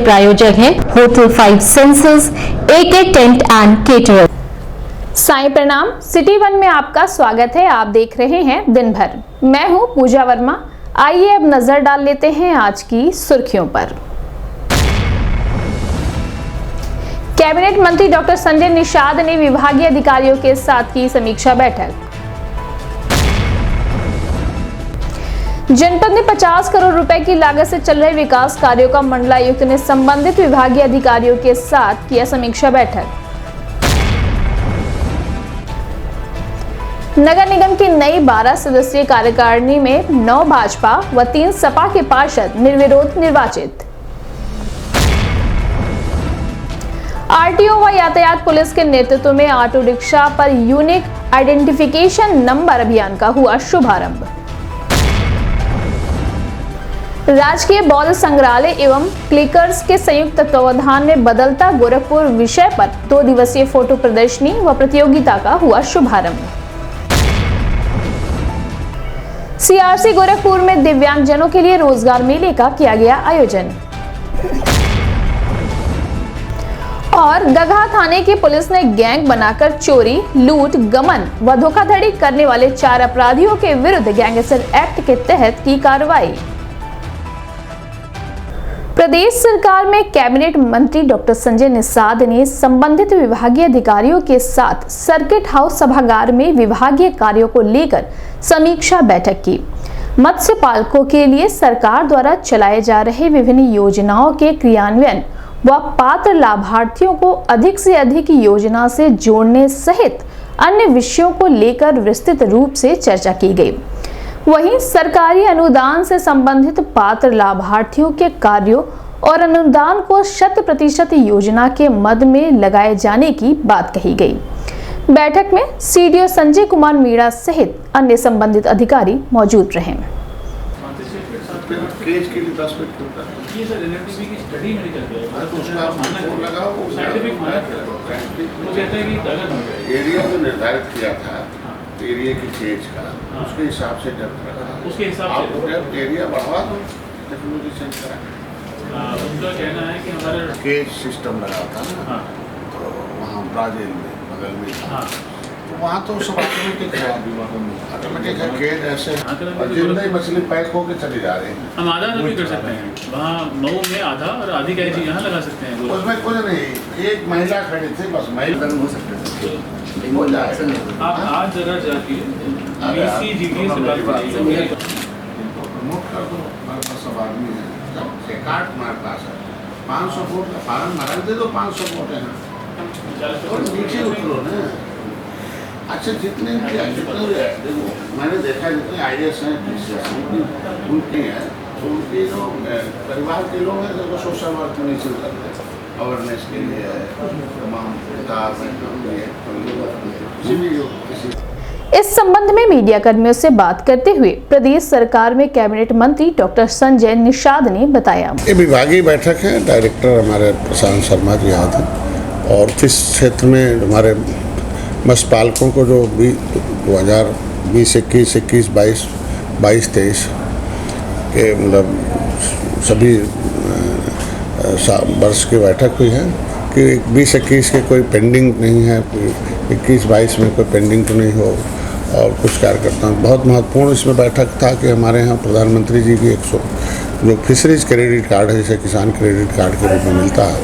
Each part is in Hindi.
प्रायोजक हैं hotel 5 senses, AK tent and caterer. Sai प्रणाम। सिटी वन में आपका स्वागत है। आप देख रहे हैं दिन भर। मैं हूं पूजा वर्मा। आइए अब नजर डाल लेते हैं आज की सुर्खियों पर। कैबिनेट मंत्री डॉक्टर संजय निषाद ने विभागीय अधिकारियों के साथ की समीक्षा बैठक। जनपद में 50 करोड़ रुपए की लागत से चल रहे विकास कार्यों का मंडलायुक्त ने संबंधित विभागीय अधिकारियों के साथ किया समीक्षा बैठक। नगर निगम की नई 12 सदस्यीय कार्यकारिणी में 9 भाजपा व 3 सपा के पार्षद निर्विरोध निर्वाचित। आरटीओ व यातायात पुलिस के नेतृत्व में ऑटो रिक्शा पर यूनिक आइडेंटिफिकेशन नंबर अभियान का हुआ शुभारंभ। राजकीय बौद्ध संग्रहालय एवं क्लिकर्स के संयुक्त तत्वावधान में बदलता गोरखपुर विषय पर 2 दिवसीय फोटो प्रदर्शनी व प्रतियोगिता का हुआ शुभारंभ। सीआरसी गोरखपुर में दिव्यांगजनों के लिए रोजगार मेले का किया गया आयोजन। और गगहा थाने की पुलिस ने गैंग बनाकर चोरी, लूट, गमन व धोखाधड़ी करने वाले 4 अपराधियों के विरुद्ध गैंगस्टर एक्ट के तहत की कार्रवाई। प्रदेश सरकार में कैबिनेट मंत्री डॉक्टर संजय निषाद ने संबंधित विभागीय अधिकारियों के साथ सर्किट हाउस सभागार में विभागीय कार्यों को लेकर समीक्षा बैठक की। मत्स्य पालकों के लिए सरकार द्वारा चलाए जा रहे विभिन्न योजनाओं के क्रियान्वयन व पात्र लाभार्थियों को अधिक से अधिक योजना से जोड़ने सहित अन्य विषयों को लेकर विस्तृत रूप से चर्चा की गई। वहीं सरकारी अनुदान से संबंधित पात्र लाभार्थियों के कार्यों और अनुदान को 100% योजना के मद में लगाए जाने की बात कही गई। बैठक में सीडीओ संजय कुमार मीणा सहित अन्य संबंधित अधिकारी मौजूद रहे। एरिया की चेंज का उसके हिसाब से डेप्थ रखा, उसके हिसाब से डेप्थ एरिया बढ़वा दो, टेक्नोलॉजी चेंज करा। उनका कहना है कि हमारे केज सिस्टम लगा था ना, तो वहाँ ब्राजील में बगल में था, तो वहाँ तो सब ऑटोमेटिक है, ऑटोमेटिक है केज ऐसे, और जिंदा मछली पैक होकर चली जा रही है। हम आधा भी कर सकते हैं वहाँ मऊ में आधा, और आधी कैच यहाँ लगा सकते हैं। उसमें कुछ नहीं, एक महिला खड़ी थी बस, महिला हो सकते थे। आप आज जगह जाके BCGT से बात करिए, प्रमोट कर दो। हमारे पास सब आदमी है, जब कार्ड हमारे पास है, 500 वोट का फार्म भरा दे दो, 500 वोट है ना, और नीचे उतरो ना। अच्छा जितने देखो मैंने देखा जितने IAS हैं उनकी हैं, तो उनके जो परिवार के लोग हैं जो सोशल वर्क में नीचे उतरते हैं, अवेयरनेस के लिए तमाम इस संबंध में मीडिया कर्मियों से बात करते हुए प्रदेश सरकार में कैबिनेट मंत्री डॉक्टर संजय निषाद ने बताया। ये विभागीय बैठक है, डायरेक्टर हमारे प्रशांत शर्मा जी यहाँ थे, और इस क्षेत्र में हमारे मत्स्य पालकों को जो 2020, 21, 22, 23 के मतलब सभी वर्ष की बैठक हुई है कि 20-21 के कोई पेंडिंग नहीं है, 21-22 में कोई पेंडिंग तो नहीं हो, और कुछ कार्यकर्ताओं बहुत महत्वपूर्ण इसमें बैठक था कि हमारे यहाँ प्रधानमंत्री जी की 100 जो फिशरीज क्रेडिट कार्ड है, जैसे किसान क्रेडिट कार्ड के रूप में मिलता है,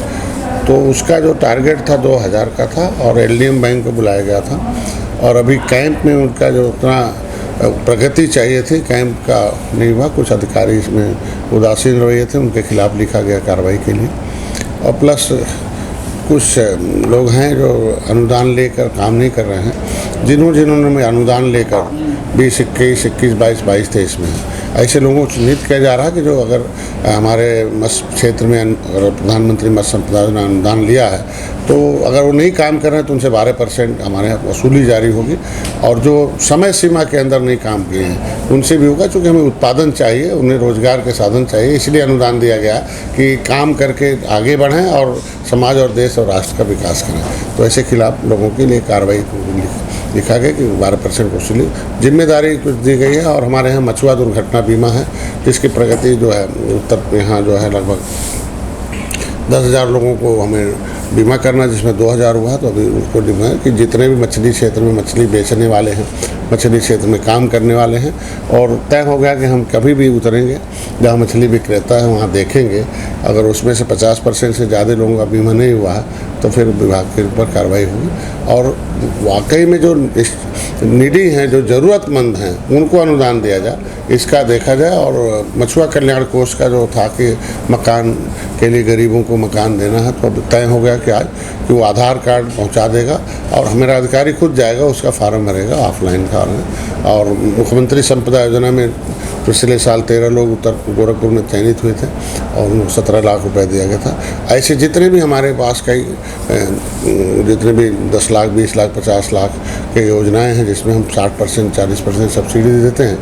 तो उसका जो टारगेट था 2000 का था, और LDM बैंक को बुलाया गया था, और अभी कैंप में उनका जो उतना प्रगति चाहिए थी कैंप का नहीं हुआ। कुछ अधिकारी इसमें उदासीन रहे थे, उनके खिलाफ लिखा गया कार्रवाई के लिए। और प्लस कुछ लोग हैं जो अनुदान लेकर काम नहीं कर रहे हैं, जिन्होंने अनुदान लेकर 20, 21, 22, 23 में ऐसे लोगों को चिन्हित किया जा रहा है कि जो अगर हमारे मत्स्य क्षेत्र में अगर प्रधानमंत्री मत्स्य संपदा ने अनुदान लिया है, तो अगर वो नहीं काम कर रहे हैं तो उनसे 12% हमारे यहाँ वसूली जारी होगी, और जो समय सीमा के अंदर नहीं काम किए हैं उनसे भी होगा, क्योंकि हमें उत्पादन चाहिए, उन्हें रोजगार के साधन चाहिए, इसलिए अनुदान दिया गया कि काम करके आगे बढ़ें और समाज और देश और राष्ट्र का विकास करें। तो ऐसे खिलाफ लोगों के लिए कार्रवाई लिखा गया कि 12% वसूली जिम्मेदारी कुछ दी गई है। और हमारे यहाँ मछुआ दुर्घटना बीमा है, जिसकी प्रगति जो है उत्तर यहाँ जो है लगभग 10,000 लोगों को हमें बीमा करना, जिसमें 2,000 हुआ। तो अभी उनको बीमा है कि जितने भी मछली क्षेत्र में मछली बेचने वाले हैं, मछली क्षेत्र में काम करने वाले हैं, और तय हो गया कि हम कभी भी उतरेंगे जहाँ मछली विक्रेता है वहाँ देखेंगे, अगर उसमें से 50% से ज़्यादा लोगों का बीमा नहीं हुआ है तो फिर विभाग के ऊपर कार्रवाई होगी। और वाकई में जो निडी हैं, जो ज़रूरतमंद हैं, उनको अनुदान दिया जाए, इसका देखा जाए। और मछुआ कल्याण कोष का जो था कि मकान के लिए गरीबों को मकान देना है, तो अब तय हो गया कि आज कि वो आधार कार्ड पहुंचा देगा और हमारा अधिकारी खुद जाएगा, उसका फार्म भरेगा, ऑफलाइन फार्म। और मुख्यमंत्री संपदा योजना में पिछले साल 13 लोग उत्तर गोरखपुर में चयनित हुए थे और उनको 17 लाख रुपए दिया गया था। ऐसे जितने भी हमारे पास कई जितने भी 10 लाख, 20 लाख, 50 लाख के योजनाएं हैं, जिसमें हम 60%, 40% सब्सिडी देते हैं,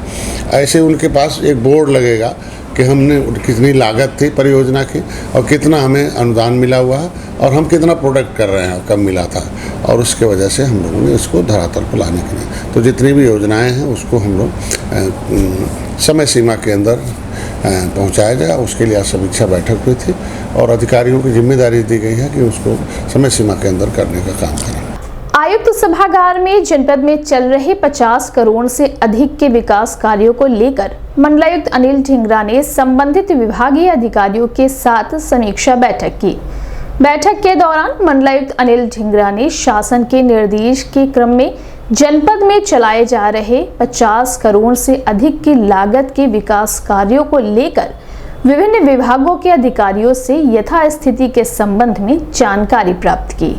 ऐसे उनके पास एक बोर्ड लगेगा कि हमने कितनी लागत थी परियोजना की और कितना हमें अनुदान मिला हुआ है और हम कितना प्रोडक्ट कर रहे हैं, कब मिला था, और उसके वजह से हम लोगों ने इसको धरातल पर लाने के लिए तो जितनी भी योजनाएं हैं उसको हम लोग समय सीमा के अंदर पहुंचाया जाए। उसके लिए आज समीक्षा बैठक हुई थी और अधिकारियों की जिम्मेदारी दी गई है कि उसको समय सीमा के अंदर करने का काम करें। आयुक्त सभागार में जनपद में चल रहे 50 करोड़ से अधिक के विकास कार्यों को लेकर मंडलायुक्त अनिल ढींगरा ने संबंधित विभागीय अधिकारियों के साथ समीक्षा बैठक की। बैठक के दौरान मंडलायुक्त अनिल ढींगरा ने शासन के निर्देश के क्रम में जनपद में चलाए जा रहे 50 करोड़ से अधिक की लागत के विकास कार्यों को लेकर विभिन्न विभागों के अधिकारियों से यथास्थिति के संबंध में जानकारी प्राप्त की।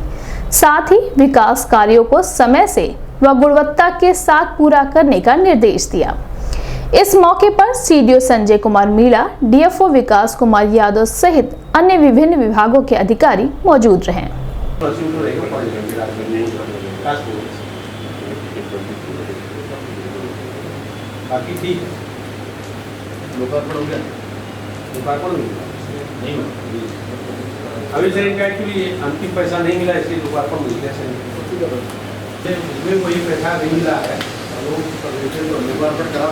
साथ ही विकास कार्यों को समय से व गुणवत्ता के साथ पूरा करने का निर्देश दिया। इस मौके पर सीडीओ संजय कुमार मीणा, डीएफओ विकास कुमार यादव सहित अन्य विभिन्न विभागों के अधिकारी मौजूद रहे। अभी सर इनका एक्चुअली अंतिम पैसा नहीं मिला, इसलिए लोकार्पण मिल गया सर। इसमें कोई पैसा नहीं मिला है, लोकार्पण करा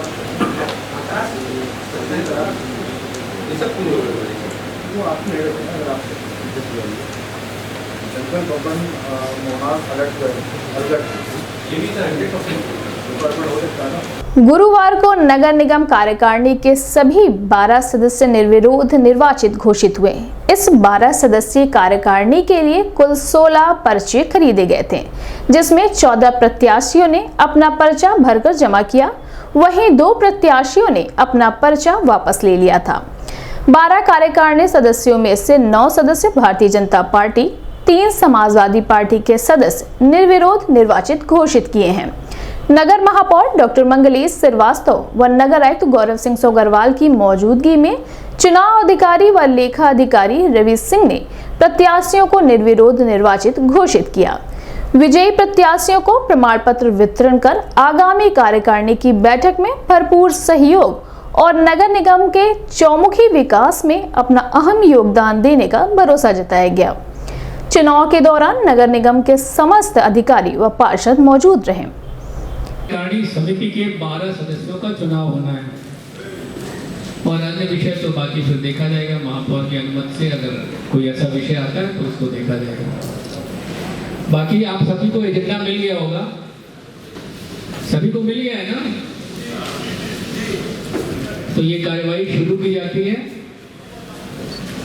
ये सब पूरी हो गई। वो आपने अगर आप जनरल भवन मोहनाज अलग ये भी सर 100% लोकार्पण हो सकता है। गुरुवार को नगर निगम कार्यकारिणी के सभी 12 सदस्य निर्विरोध निर्वाचित घोषित हुए। इस 12 सदस्यीय कार्यकारिणी के लिए कुल 16 पर्चे खरीदे गए थे, जिसमें 14 प्रत्याशियों ने अपना पर्चा भरकर जमा किया, वहीं 2 प्रत्याशियों ने अपना पर्चा वापस ले लिया था। 12 कार्यकारिणी सदस्यों में से 9 सदस्य भारतीय जनता पार्टी, 3 समाजवादी पार्टी के सदस्य निर्विरोध निर्वाचित घोषित किए हैं। नगर महापौर डॉक्टर मंगलेश श्रीवास्तव व नगर आयुक्त गौरव सिंह सोगरवाल की मौजूदगी में चुनाव अधिकारी व लेखा अधिकारी रवि सिंह ने प्रत्याशियों को निर्विरोध निर्वाचित घोषित किया। विजयी प्रत्याशियों को प्रमाण पत्र वितरण कर आगामी कार्यकारिणी की बैठक में भरपूर सहयोग और नगर निगम के चौमुखी विकास में अपना अहम योगदान देने का भरोसा जताया गया। चुनाव के दौरान नगर निगम के समस्त अधिकारी व पार्षद मौजूद रहे। कार्यकारिणी समिति के 12 सदस्यों का चुनाव होना है और अन्य विषय तो बाकी फिर देखा जाएगा। महापौर की अनुमति से अगर कोई ऐसा विषय आता है तो उसको देखा जाएगा। बाकी आप सभी को एजेंडा मिल गया होगा, सभी को मिल गया है ना, तो ये कार्यवाही शुरू की जाती है।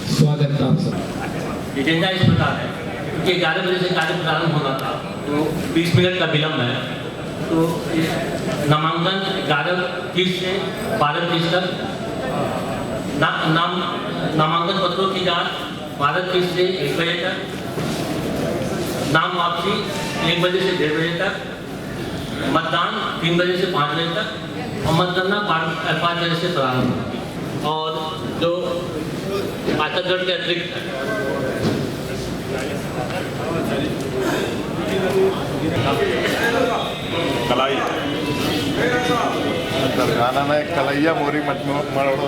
स्वागत आप सब। एजेंडा इस प्रकार है क्योंकि 11 बजे से कार्य प्रारंभ होना था, तो 20 मिनट का विलम्ब है। तो नामांकन 11:30 से 12:30 तक, नामांकन पत्रों की जांच 12:30 से 1 बजे तक, नाम वापसी 1 बजे से 1:30 बजे तक, मतदान 3 बजे से 5 बजे तक और मतगणना 5 बजे से प्रारंभ। और जो पाठकगढ़ के अतिरिक्त कलाई दरगाना में कलैया मोरी मरोड़ो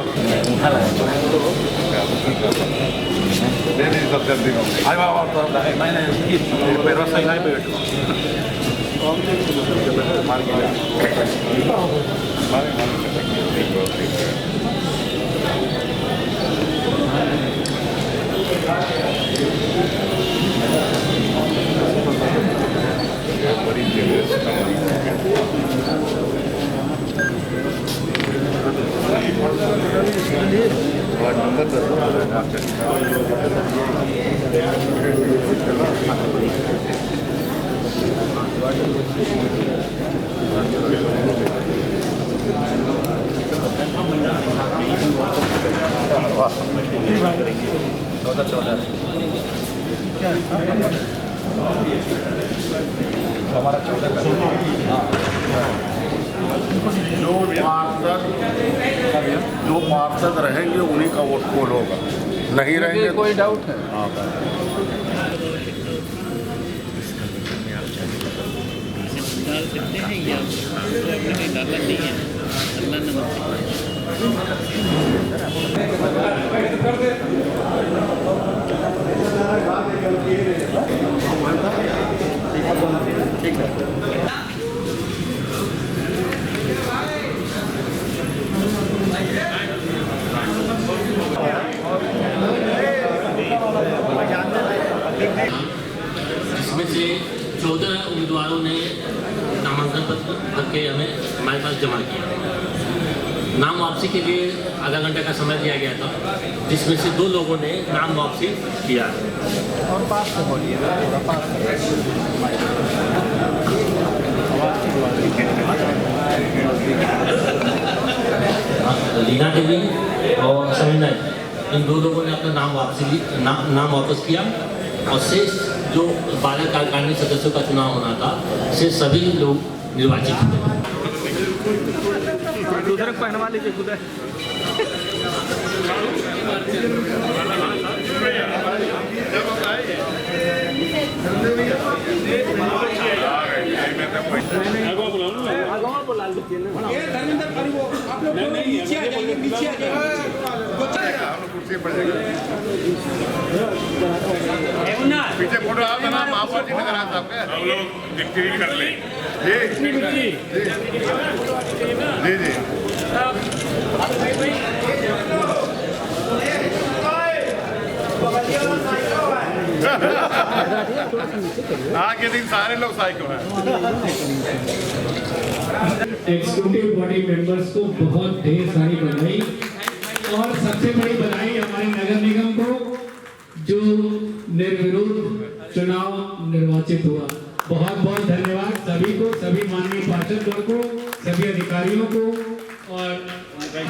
नहीं सब जल्दी आई बाबा तो नहीं पैरों से नहीं बैठ मार जो पार्षद रहेंगे उन्हीं का वोट पोल होगा, नहीं रहेंगे कोई डाउट है? इसमें से 14 उम्मीदवारों ने नामांकन पत्र भर के हमारे पास जमा किया। नाम वापसी के लिए आधा घंटे का समय दिया गया था, जिसमें से 2 लोगों ने नाम वापसी किया। और पास से बोलिए, लीना देवी और समीना, इन 2 लोगों ने अपना नाम वापस किया और शेष जो 12 कार्यकारिणी सदस्यों का चुनाव होना था, से सभी लोग निर्वाचित हुए। पहनवा लीजिए खुद। पीछे फोटो आप ना महापौर जी नगर आता है, हम लोग डिक्टेट कर लें। जी जी आगे दिन सारे लोग साइकिल हैं। एग्जीक्यूटिव बॉडी मेंबर्स को बहुत ढेर सारी बधाई, और सबसे बड़ी बधाई हमारे नगर निगम को जो निर्विरोध चुनाव निर्वाचित हुआ। बहुत बहुत धन्यवाद सभी को, सभी माननीय पार्षदों को, सभी अधिकारियों को, और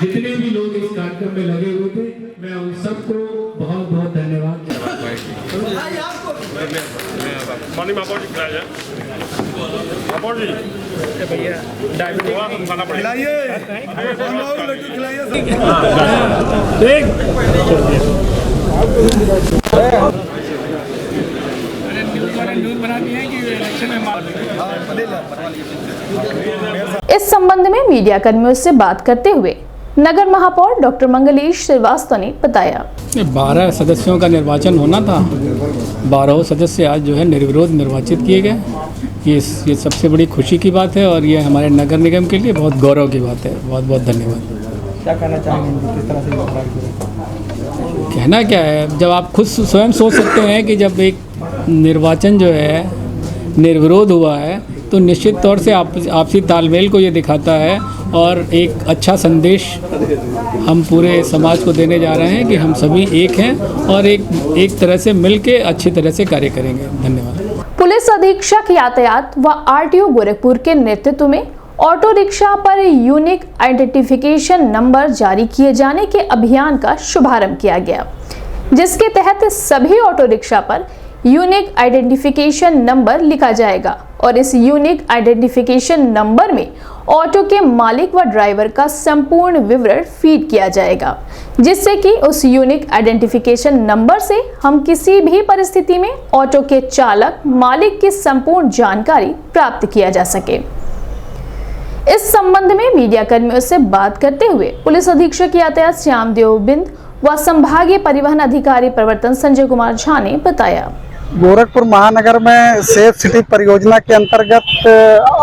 जितने भी लोग इस कार्यक्रम में लगे हुए थे, मैं उन सबको बहुत बहुत धन्यवाद। माननीय महापौर जी खिलाया जाए। महापौर जी भैया डायबिटीज खाना खिलाइए, इस संबंध में मीडिया कर्मियों से बात करते हुए नगर महापौर डॉक्टर मंगलेश श्रीवास्तव ने बताया, 12 सदस्यों का निर्वाचन होना था, 12 सदस्य आज जो है निर्विरोध निर्वाचित किए गए। ये सबसे बड़ी खुशी की बात है, और ये हमारे नगर निगम के लिए बहुत गौरव की बात है। बहुत बहुत धन्यवाद। क्या कहना चाहेंगे, किस तरह से कहना क्या है, जब आप खुद स्वयं सोच सकते हैं कि जब एक निर्वाचन जो है निर्विरोध हुआ है, तो निश्चित तौर से आपसी तालमेल को ये दिखाता है, और एक अच्छा संदेश हम पूरे समाज को देने जा रहे हैं कि हम सभी एक हैं और एक तरह से मिलके अच्छी तरह से कार्य करेंगे। धन्यवाद। पुलिस अधीक्षक यातायात व आरटीओ गोरखपुर के नेतृत्व में ऑटो रिक्शा पर यूनिक आइडेंटिफिकेशन नंबर जारी किए जाने के अभियान का शुभारंभ किया गया, जिसके तहत सभी ऑटो रिक्शा पर यूनिक आइडेंटिफिकेशन नंबर लिखा जाएगा, और इस यूनिक आइडेंटिफिकेशन नंबर में ऑटो के मालिक व ड्राइवर का संपूर्ण विवरण फीड किया जाएगा, जिससे कि उस यूनिक आइडेंटिफिकेशन नंबर से हम किसी भी परिस्थिति में ऑटो के चालक मालिक की संपूर्ण जानकारी प्राप्त किया जा सके। इस संबंध में मीडिया कर्मियों से बात करते हुए पुलिस अधीक्षक यातायात श्यामदेव बिंद व संभागीय परिवहन अधिकारी प्रवर्तन संजय कुमार झा ने बताया, गोरखपुर महानगर में सेफ सिटी परियोजना के अंतर्गत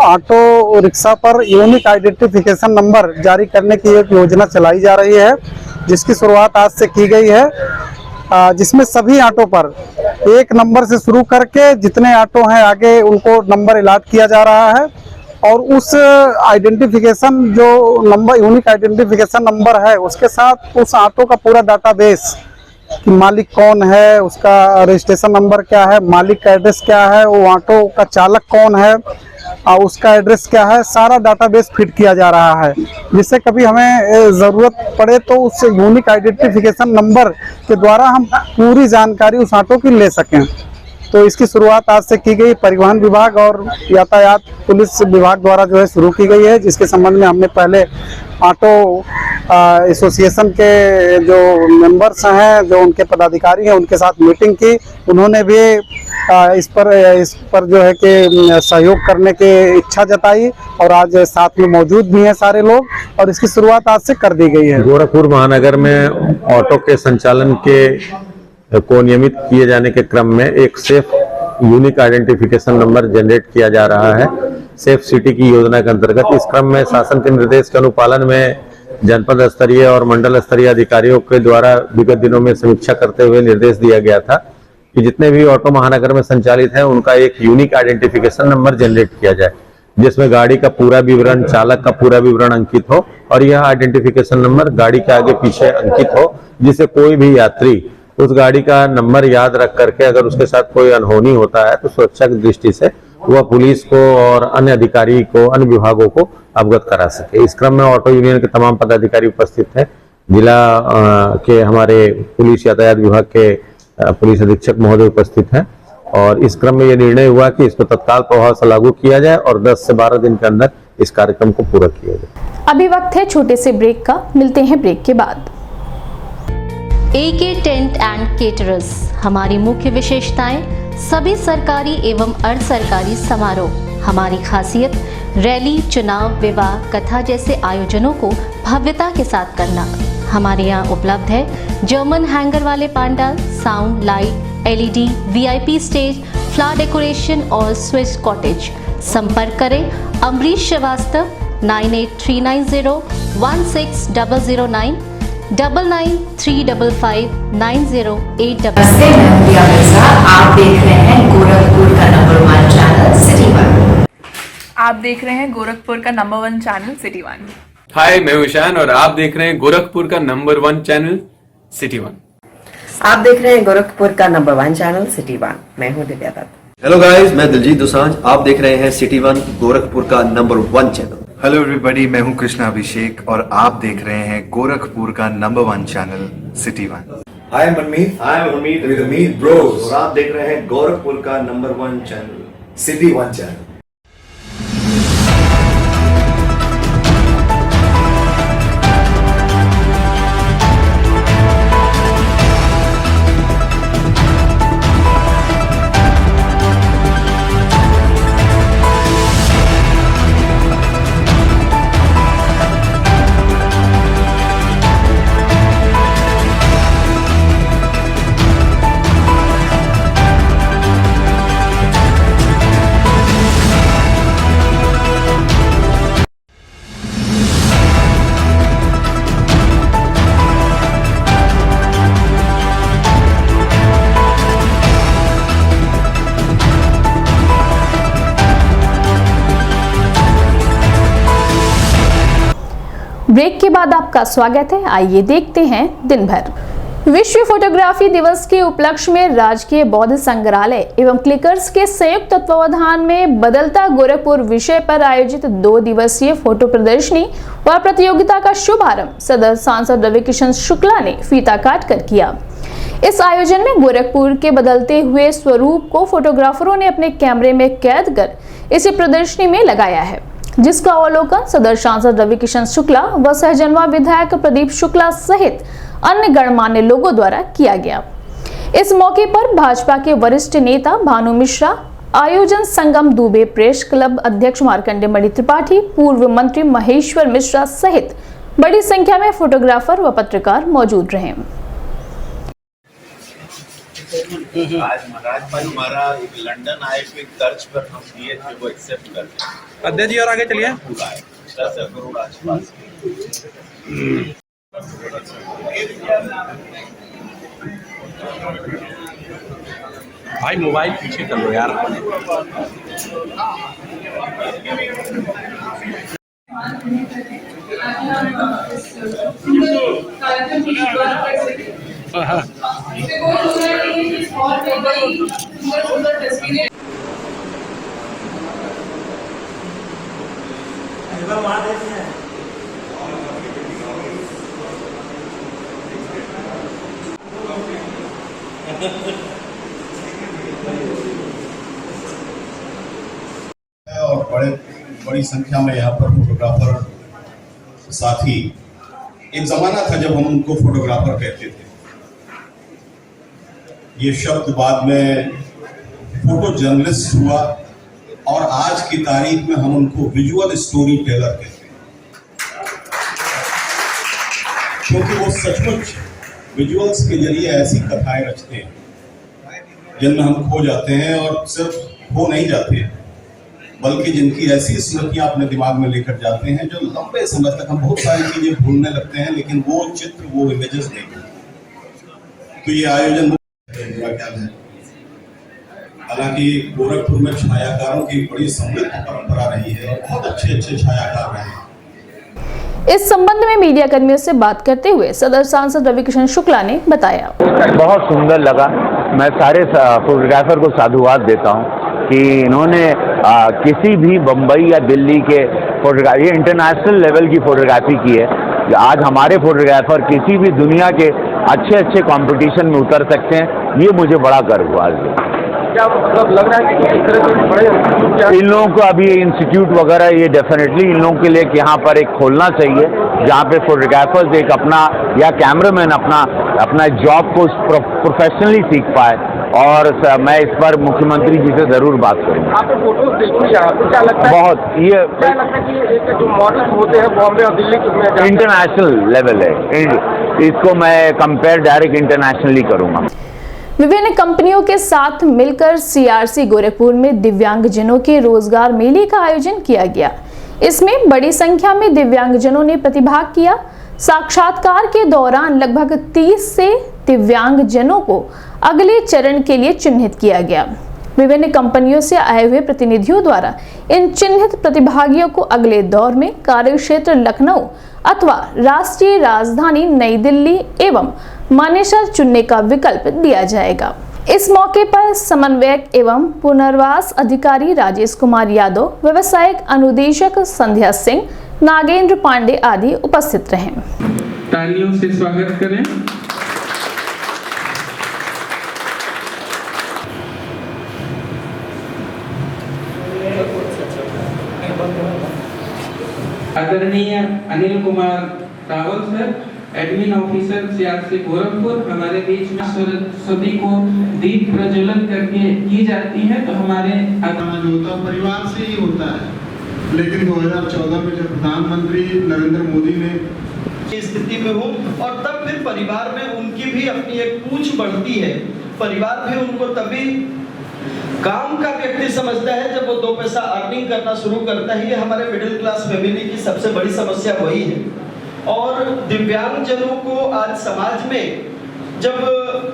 ऑटो रिक्शा पर यूनिक आइडेंटिफिकेशन नंबर जारी करने की एक योजना चलाई जा रही है, जिसकी शुरुआत आज से की गई है, जिसमें सभी ऑटो पर एक नंबर से शुरू करके जितने ऑटो हैं आगे उनको नंबर अलॉट किया जा रहा है, और उस आइडेंटिफिकेशन जो नंबर, यूनिक आइडेंटिफिकेशन नंबर है, उसके साथ उस ऑटो का पूरा डाटाबेस कि मालिक कौन है, उसका रजिस्ट्रेशन नंबर क्या है, मालिक का एड्रेस क्या है, वो ऑटो का चालक कौन है और उसका एड्रेस क्या है, सारा डाटाबेस फिट किया जा रहा है, जिससे कभी हमें ज़रूरत पड़े तो उस यूनिक आइडेंटिफिकेशन नंबर के द्वारा हम पूरी जानकारी उस ऑटो की ले सकें। तो इसकी शुरुआत आज से की गई, परिवहन विभाग और यातायात पुलिस विभाग द्वारा जो है शुरू की गई है, जिसके संबंध में हमने पहले ऑटो एसोसिएशन के जो मेंबर्स हैं, जो उनके पदाधिकारी हैं, उनके साथ मीटिंग की। उन्होंने भी इस पर जो है कि सहयोग करने की इच्छा जताई और आज साथ में मौजूद भी हैं सारे लोग, और इसकी शुरुआत आज से कर दी गई है। गोरखपुर महानगर में ऑटो के संचालन को नियमित किए जाने के क्रम में एक safe unique identification number generate किया जा रहा है सेफ सिटी की योजना के अंतर्गत। इस क्रम में शासन के निर्देश के अनुपालन में जनपद स्तरीय और मंडल स्तरीय अधिकारियों के द्वारा विगत दिनों में समीक्षा करते हुए निर्देश दिया गया था कि जितने भी ऑटो महानगर में संचालित हैं उनका एक यूनिक आइडेंटिफिकेशन नंबर जनरेट किया जाए, जिसमें गाड़ी का पूरा विवरण, चालक का पूरा विवरण अंकित हो और यह आइडेंटिफिकेशन नंबर गाड़ी के आगे पीछे अंकित हो, जिससे कोई भी यात्री उस गाड़ी का नंबर याद रख करके अगर उसके साथ कोई अनहोनी होता है तो सुरक्षा की दृष्टि से वह पुलिस को और अन्य अधिकारी को, अन्य विभागों को अवगत करा सके। इस क्रम में ऑटो यूनियन के तमाम पदाधिकारी उपस्थित हैं। जिला के हमारे पुलिस यातायात विभाग के पुलिस अधीक्षक महोदय उपस्थित हैं और इस क्रम में यह निर्णय हुआ कि इसको तत्काल प्रभाव से लागू किया जाए और 10 से 12 दिन के अंदर इस कार्यक्रम को पूरा किया जाए। अभी वक्त है छोटे से ब्रेक का, मिलते हैं ब्रेक के बाद। AK टेंट एंड केटरर्स, हमारी मुख्य विशेषताएं सभी सरकारी एवं अर्ध सरकारी समारोह। हमारी खासियत रैली, चुनाव, विवाह, कथा जैसे आयोजनों को भव्यता के साथ करना। हमारे यहाँ उपलब्ध है जर्मन हैंगर वाले pandal, sound, light, LED, VIP stage, flower decoration और स्विस कॉटेज। संपर्क करें अमरीश श्रीवास्तव 9839016009 99355908। नमस्ते, मैं प्रिया मिर्जा। आप देख रहे हैं गोरखपुर का नंबर 1 चैनल सिटी 1। आप देख रहे हैं गोरखपुर का नंबर 1 चैनल सिटी 1। हाय, मैं ईशान और आप देख रहे हैं गोरखपुर का नंबर 1 चैनल सिटी 1। आप देख रहे हैं गोरखपुर का नंबर 1 चैनल सिटी 1। मैं हूं दिव्या दत्त। हेलो गाइस, मैं दिलजीत दोसांझ। आप देख रहे हैं सिटी 1 गोरखपुर का नंबर 1 चैनल। हेलो एवरीबॉडी, मैं हूं कृष्णा अभिषेक और आप देख रहे हैं गोरखपुर का number 1 channel city 1। Hi Manmeet, with Amit Bros और आप देख रहे हैं गोरखपुर का number 1 channel city 1 channel. Break के बाद आपका स्वागत है। आइए देखते हैं दिन भर। विश्व फोटोग्राफी दिवस के उपलक्ष्य में राजकीय बौद्ध संग्रहालय एवं क्लिकर्स के संयुक्त तत्वावधान में बदलता गोरखपुर विषय पर आयोजित 2 दिवसीय फोटो प्रदर्शनी व प्रतियोगिता का शुभारंभ सदर सांसद रविकिशन शुक्ला ने फीता काट कर किया। इस आयोजन में गोरखपुर के बदलते हुए स्वरूप को फोटोग्राफरों ने अपने कैमरे में कैद कर इसे प्रदर्शनी में लगाया है, जिसका अवलोकन सदर सांसद रविकिशन शुक्ला व सहजनवा विधायक प्रदीप शुक्ला सहित अन्य गणमान्य लोगों द्वारा किया गया। इस मौके पर भाजपा के वरिष्ठ नेता भानु मिश्रा, आयोजन संगम दुबे प्रेस क्लब अध्यक्ष मार्कंडे मणि त्रिपाठी, पूर्व मंत्री महेश्वर मिश्रा सहित बड़ी संख्या में फोटोग्राफर व पत्रकार मौजूद रहे। आज महाराज हमारा एक लंदन आए पे कर्ज पर हम दिए थे, वो एक्सेप्ट कर लिया। अध्यक्ष जी और आगे चलिए। 10 करोड़ आसपास। भाई मोबाइल पीछे कर लो यार। और बड़ी संख्या में यहाँ पर फोटोग्राफर साथी। एक जमाना था जब हम उनको फोटोग्राफर कहते थे, ये शब्द बाद में फोटो जर्नलिस्ट हुआ और आज की तारीख में हम उनको विजुअल स्टोरी टेलर कहते हैं, क्योंकि वो सचमुच विजुअल्स के जरिए ऐसी कथाएं रचते हैं जिनमें हम खो जाते हैं, और सिर्फ खो नहीं जाते बल्कि जिनकी ऐसी स्मृतियां अपने दिमाग में लेकर जाते हैं जो लंबे समय तक हम बहुत सारी चीजें भूलने लगते हैं, लेकिन वो चित्र, वो इमेजेस नहीं। तो ये आयोजन मेरा ख्याल है, हालांकि गोरखपुर में छायाकारों की बड़ी समृद्ध परंपरा रही है और बहुत अच्छे अच्छे छायाकार रहे हैं। इस संबंध में मीडिया कर्मियों से बात करते हुए सदर सांसद रविकिशन शुक्ला ने बताया, बहुत सुंदर लगा। मैं सारे फोटोग्राफर को साधुवाद देता हूं कि इन्होंने किसी भी बम्बई या दिल्ली के फोटोग्राफी, इंटरनेशनल लेवल की फोटोग्राफी की है। आज हमारे फोटोग्राफर किसी भी दुनिया के अच्छे अच्छे कंपटीशन में उतर सकते हैं, ये मुझे बड़ा गर्व हुआ। क्या मतलब लग रहा है कि इस तरह से बड़े इन लोगों को अभी इंस्टीट्यूट वगैरह, ये डेफिनेटली इन लोगों के लिए यहाँ पर एक खोलना चाहिए जहाँ पे फोटोग्राफर्स एक अपना या कैमरामैन अपना जॉब को प्रोफेशनली सीख पाए। और मैं इस पर मुख्यमंत्री जी से जरूर बात करूँगा। आपने फोटोज देखी, आपको क्या लगता है? बहुत, ये क्या लगता है कि एक जो मॉडल्स होते हैं बॉम्बे और दिल्ली में इंटरनेशनल लेवल है, इसको मैं कंपेयर डायरेक्ट इंटरनेशनली करूँगा। विभिन्न कंपनियों के साथ मिलकर सीआरसी गोरखपुर में दिव्यांगजनों के रोजगार मेले का आयोजन किया गया। इसमें बड़ी संख्या में दिव्यांगजनों ने प्रतिभाग किया। साक्षात्कार के दौरान लगभग 30 से दिव्यांगजनों को अगले चरण के लिए चिन्हित किया गया। विभिन्न कंपनियों से आए हुए प्रतिनिधियों द्वारा इन चिन्हित प्रतिभागियों को अगले दौर में कार्यक्षेत्र लखनऊ अथवा राष्ट्रीय राजधानी नई दिल्ली एवं मानेसर चुनने का विकल्प दिया जाएगा। इस मौके पर समन्वयक एवं पुनर्वास अधिकारी राजेश कुमार यादव, व्यवसायिक अनुदेशक संध्या सिंह, नागेंद्र पांडे आदि उपस्थित रहे। तालियों से स्वागत करें। आदरणीय Anil Kumar Rawal sir, admin officer CRC Gorakhpur, हमारे बीच में सरस्वती को दीप प्रज्वलन करके की जाती है। तो हमारे होता परिवार से ही होता है, लेकिन 2014 में जब प्रधानमंत्री नरेंद्र मोदी ने इस स्थिति में हूँ और तब फिर परिवार में उनकी भी अपनी एक पूछ बढ़ती है। परिवार भी उनको तभी काम का व्यक्ति समझता है जब वो 2 पैसा अर्निंग करना शुरू करता है। ये हमारे मिडिल क्लास फैमिली की सबसे बड़ी समस्या वही है। और दिव्यांगजनों को आज समाज में जब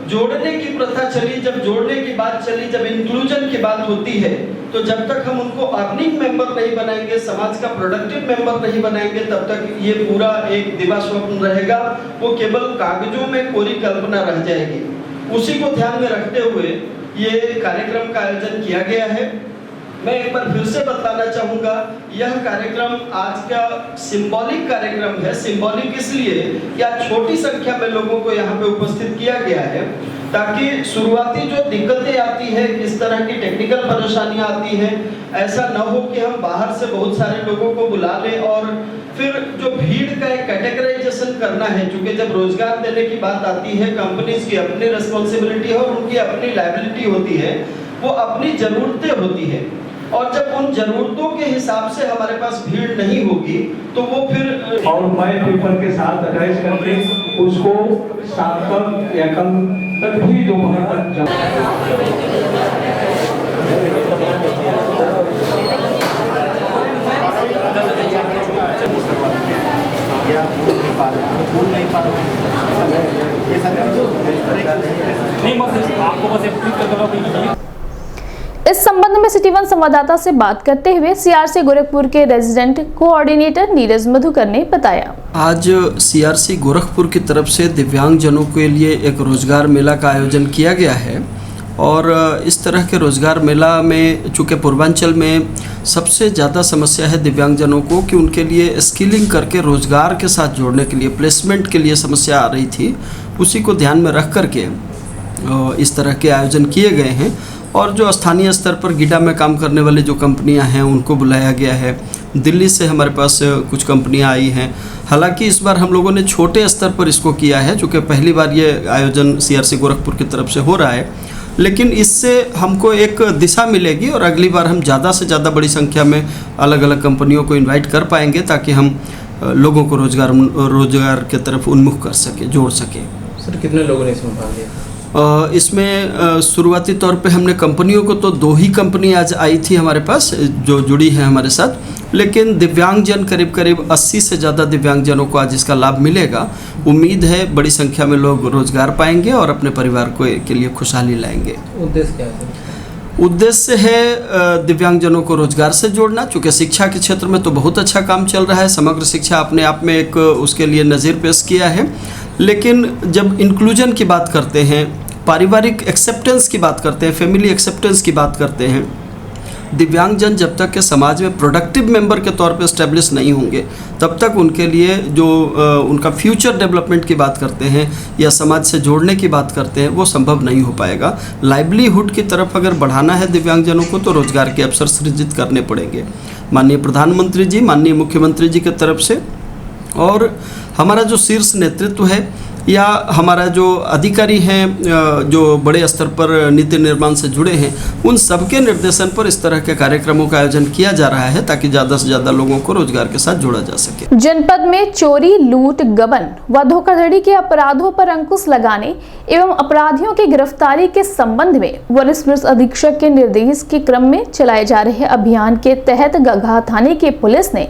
जोड़ने की प्रथा चली, जब जोड़ने की बात चली, जब इंक्लूजन की बात होती है, तो जब तक हम उनको अर्निंग मेंबर नहीं बनाएंगे, समाज का प्रोडक्टिव मेंबर नहीं बनाएंगे, तब तक ये पूरा एक दिवा स्वप्न रहेगा। वो केवल कागजों में कोरी कल्पना रह जाएगी। उसी को ध्यान में रखते हुए ये कार्यक्रम का आयोजन किया गया है। मैं एक बार फिर से बताना चाहूँगा, यह कार्यक्रम आज का सिंबॉलिक कार्यक्रम है। सिंबॉलिक इसलिए कि आज छोटी संख्या में लोगों को यहाँ पे उपस्थित किया गया है, ताकि शुरुआती जो दिक्कतें आती है, किस तरह की टेक्निकल परेशानियाँ आती हैं, ऐसा न हो कि हम बाहर से बहुत सारे लोगों को बुला लें और फिर जो भीड़ का एक कैटेगराइजेशन करना है। चूँकि जब रोजगार देने की बात आती है, कंपनीज की अपनी रिस्पॉन्सिबिलिटी है और उनकी अपनी लायबिलिटी होती है, वो अपनी ज़रूरतें होती है। और जब उन जरूरतों के हिसाब से हमारे पास भीड़ नहीं होगी तो वो फिर और माय पेपर के साथ अटैच करके उसको 7 तक या कम तक भी दोपहर तक इस संबंध में सिटी वन संवाददाता से बात करते हुए सीआरसी गोरखपुर के रेजिडेंट कोऑर्डिनेटर नीरज मधुकर ने बताया। आज सीआरसी गोरखपुर की तरफ से दिव्यांगजनों के लिए एक रोजगार मेला का आयोजन किया गया है और इस तरह के रोजगार मेला में चूँकि पूर्वांचल में सबसे ज़्यादा समस्या है दिव्यांगजनों को कि उनके लिए स्किलिंग करके रोजगार के साथ जोड़ने के लिए प्लेसमेंट के लिए समस्या आ रही थी, उसी को ध्यान में रख करके इस तरह के आयोजन किए गए हैं। और जो स्थानीय स्तर पर गीडा में काम करने वाली जो कंपनियां हैं उनको बुलाया गया है। दिल्ली से हमारे पास कुछ कंपनियां आई हैं। हालांकि इस बार हम लोगों ने छोटे स्तर पर इसको किया है, चूँकि पहली बार ये आयोजन सीआरसी गोरखपुर की तरफ से हो रहा है, लेकिन इससे हमको एक दिशा मिलेगी और अगली बार हम ज़्यादा से ज़्यादा बड़ी संख्या में अलग अलग कंपनियों को इनवाइट कर पाएंगे ताकि हम लोगों को रोजगार की तरफ उन्मुख कर सके, जोड़ सके। सर कितने लोगों ने इसमें भाग लिया? इसमें शुरुआती तौर पे हमने कंपनियों को तो 2 ही कंपनी आज आई थी हमारे पास जो जुड़ी है हमारे साथ, लेकिन दिव्यांगजन करीब करीब 80 से ज़्यादा दिव्यांगजनों को आज इसका लाभ मिलेगा। उम्मीद है बड़ी संख्या में लोग रोजगार पाएंगे और अपने परिवार को के लिए खुशहाली लाएंगे। उद्देश्य क्या है? उद्देश्य है दिव्यांगजनों को रोजगार से जोड़ना। चूँकि शिक्षा के क्षेत्र में तो बहुत अच्छा काम चल रहा है, समग्र शिक्षा अपने आप में एक उसके लिए नज़ीर पेश किया है, लेकिन जब इंक्लूजन की बात करते हैं, पारिवारिक एक्सेप्टेंस की बात करते हैं, फैमिली एक्सेप्टेंस की बात करते हैं, दिव्यांगजन जब तक के समाज में प्रोडक्टिव मेंबर के तौर पे एस्टेब्लिश नहीं होंगे तब तक उनके लिए जो उनका फ्यूचर डेवलपमेंट की बात करते हैं या समाज से जोड़ने की बात करते हैं वो संभव नहीं हो पाएगा। लाइवलीहुड की तरफ अगर बढ़ाना है दिव्यांगजनों को तो रोजगार के अवसर सृजित करने पड़ेंगे। माननीय प्रधानमंत्री जी, माननीय मुख्यमंत्री जी की तरफ से और हमारा जो शीर्ष नेतृत्व है या हमारा जो अधिकारी हैं जो बड़े स्तर पर नीति निर्माण से जुड़े हैं, उन सबके निर्देशन पर इस तरह के कार्यक्रमों का आयोजन किया जा रहा है ताकि ज़्यादा से ज़्यादा लोगों को रोजगार के साथ जोड़ा जा सके। जनपद में चोरी, लूट, गबन व धोखाधड़ी के अपराधों पर अंकुश लगाने एवं अपराधियों की गिरफ्तारी के संबंध में वरिष्ठ पुलिस अधीक्षक के निर्देश के क्रम में चलाए जा रहे अभियान के तहत गगहा थाने की पुलिस ने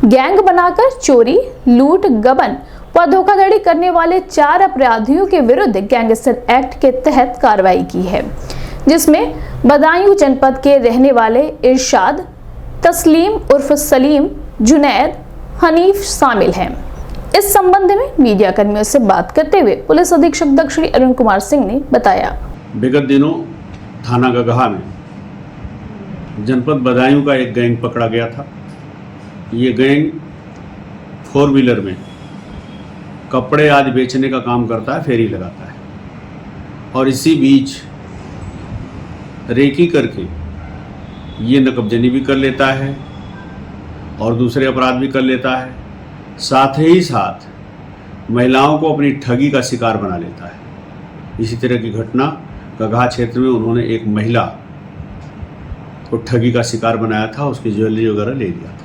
गैंग बनाकर चोरी, लूट, गबन व धोखाधड़ी करने वाले 4 अपराधियों के विरुद्ध गैंगस्टर एक्ट के तहत कार्रवाई की है, जिसमें बदायूं जनपद के रहने वाले इरशाद, तस्लीम उर्फ सलीम, जुनैद, हनीफ शामिल हैं। इस संबंध में मीडिया कर्मियों से बात करते हुए पुलिस अधीक्षक दक्ष श्री अरुण कुमार सिंह ने बताया। विगत दिनों थाना गगहा में जनपद बदायूं का एक गैंग पकड़ा गया था। ये गैंग 4 व्हीलर में कपड़े आदि बेचने का काम करता है, फेरी लगाता है और इसी बीच रेकी करके ये नकबजनी भी कर लेता है और दूसरे अपराध भी कर लेता है। साथ ही साथ महिलाओं को अपनी ठगी का शिकार बना लेता है। इसी तरह की घटना गगहा क्षेत्र में उन्होंने एक महिला को ठगी का शिकार बनाया था, उसकी ज्वेलरी वगैरह ले लिया था।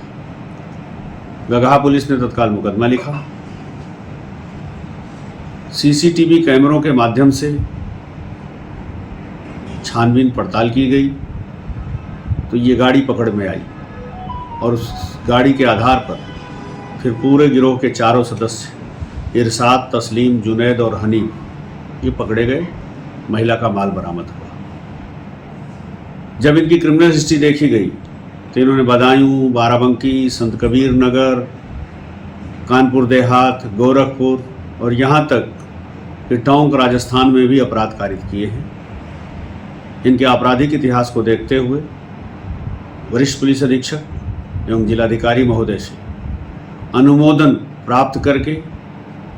गगहा पुलिस ने तत्काल मुकदमा लिखा। सीसीटीवी कैमरों के माध्यम से छानबीन पड़ताल की गई तो ये गाड़ी पकड़ में आई और उस गाड़ी के आधार पर फिर पूरे गिरोह के 4 सदस्य इरशाद, तस्लीम, जुनैद और हनीफ ये पकड़े गए। महिला का माल बरामद हुआ। जब इनकी क्रिमिनल हिस्ट्री देखी गई तो इन्होंने बदायूं, बाराबंकी, संत कबीर नगर, कानपुर देहात, गोरखपुर और यहाँ तक कि टोंक राजस्थान में भी अपराध कारित किए हैं। इनके आपराधिक इतिहास को देखते हुए वरिष्ठ पुलिस अधीक्षक एवं जिलाधिकारी महोदय से अनुमोदन प्राप्त करके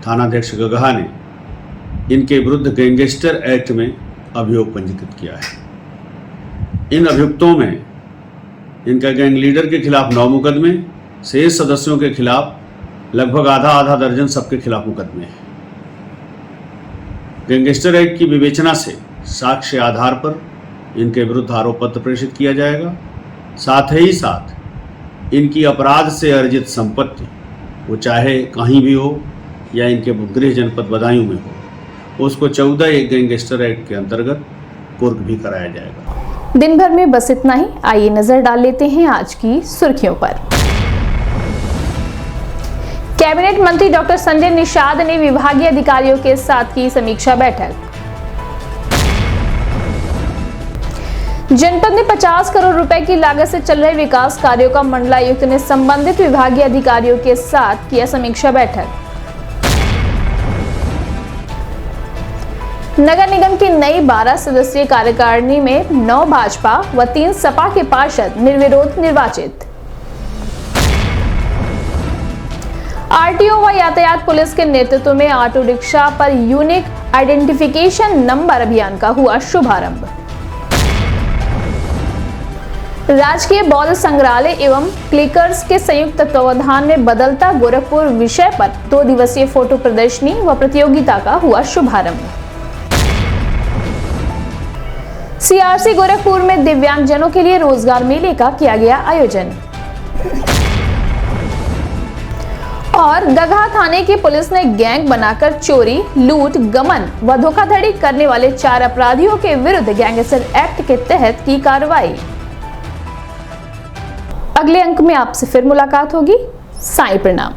थानाध्यक्ष गगहा ने इनके विरुद्ध गैंगस्टर एक्ट में अभियोग पंजीकृत किया है। इन अभियुक्तों में इनका गैंग लीडर के खिलाफ 9 मुकदमे, शेष सदस्यों के खिलाफ लगभग आधा दर्जन सबके खिलाफ मुकदमे हैं। गैंगस्टर एक्ट की विवेचना से साक्ष्य आधार पर इनके विरुद्ध आरोप पत्र प्रेषित किया जाएगा। साथ ही साथ इनकी अपराध से अर्जित संपत्ति वो चाहे कहीं भी हो या इनके गृह जनपद बदायूं में हो, उसको 14 गैंगस्टर एक्ट के अंतर्गत कुर्क भी कराया जाएगा। दिन भर में बस इतना ही। आइए नजर डाल लेते हैं आज की सुर्खियों पर। कैबिनेट मंत्री डॉक्टर संजय निषाद ने विभागीय अधिकारियों के साथ की समीक्षा बैठक। जनपद में 50 करोड़ रुपए की लागत से चल रहे विकास कार्यों का मंडलायुक्त ने संबंधित विभागीय अधिकारियों के साथ किया समीक्षा बैठक। नगर निगम की नई 12 सदस्यीय कार्यकारिणी में 9 भाजपा व 3 सपा के पार्षद निर्विरोध निर्वाचित। आरटीओ व यातायात पुलिस के नेतृत्व में ऑटो रिक्शा पर यूनिक आइडेंटिफिकेशन नंबर अभियान का हुआ शुभारंभ। राजकीय बौद्ध संग्रहालय एवं क्लिकर्स के संयुक्त तत्वावधान में बदलता गोरखपुर विषय पर 2 दिवसीय फोटो प्रदर्शनी व प्रतियोगिता का हुआ शुभारंभ। सीआरसी गोरखपुर में दिव्यांगजनों के लिए रोजगार मेले का किया गया आयोजन। और गगहा थाने की पुलिस ने गैंग बनाकर चोरी, लूट, गमन व धोखाधड़ी करने वाले 4 अपराधियों के विरुद्ध गैंगस्टर एक्ट के तहत की कार्रवाई। अगले अंक में आपसे फिर मुलाकात होगी। साईं प्रणाम।